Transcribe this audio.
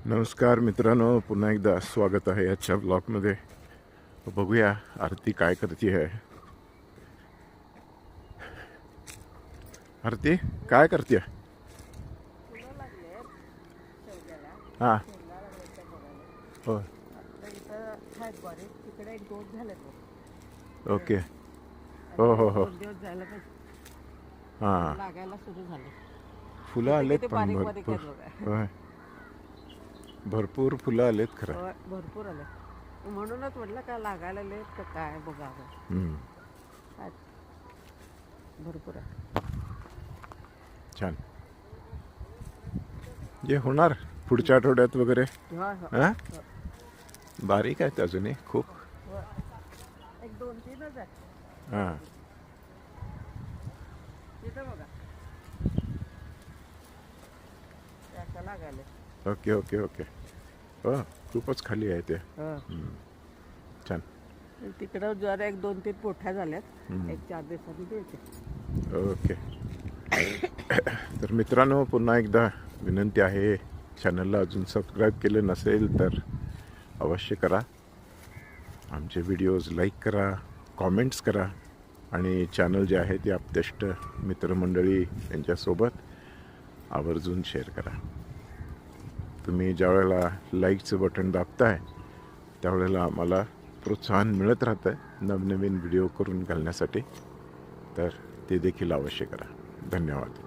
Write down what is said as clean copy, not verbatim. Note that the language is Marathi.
नमस्कार मित्रांनो, पुन्हा एकदा स्वागत आहे आजच्या ब्लॉगमध्ये. बघूया आरती काय करते आहे. आरती काय करते? हां हो ओके हो हो हो हां फुलं आलेत पण भरपूर. होय भरपूर फुलं आलेत खरं. भरपूर आले म्हणूनच म्हटलं का लागायला आले तर काय बघावं. भरपूर आहे छान. जे होणार पुढच्या आठवड्यात वगैरे. हां बारीक आहेत अजूनही खूप. एक दोन तीनच आहे. हां तिथं बघा त्याचा लागायला. ओके ओके ओके हो खूपच खाली आहे ते. छान. तिकडं जरा एक दोन तीन पोठ्या झाल्यात. एक 4 दिवसांनी द्यायचे. ओके. तर मित्रांनो पुन्हा एकदा विनंती आहे, चॅनलला अजून सबस्क्राईब केलं नसेल तर अवश्य करा. आमचे व्हिडिओज लाईक करा, कॉमेंट्स करा आणि चॅनल जे आहे ते आपत्याष्ट मित्रमंडळी यांच्यासोबत आवर्जून शेअर करा. तुम्ही ज्या वेळेला लाईकचं बटन दाबताय त्यावेळेला आम्हाला प्रोत्साहन मिळत राहतं आहे नवनवीन व्हिडिओ करून घालण्यासाठी. तर ते देखील अवश्य करा. धन्यवाद.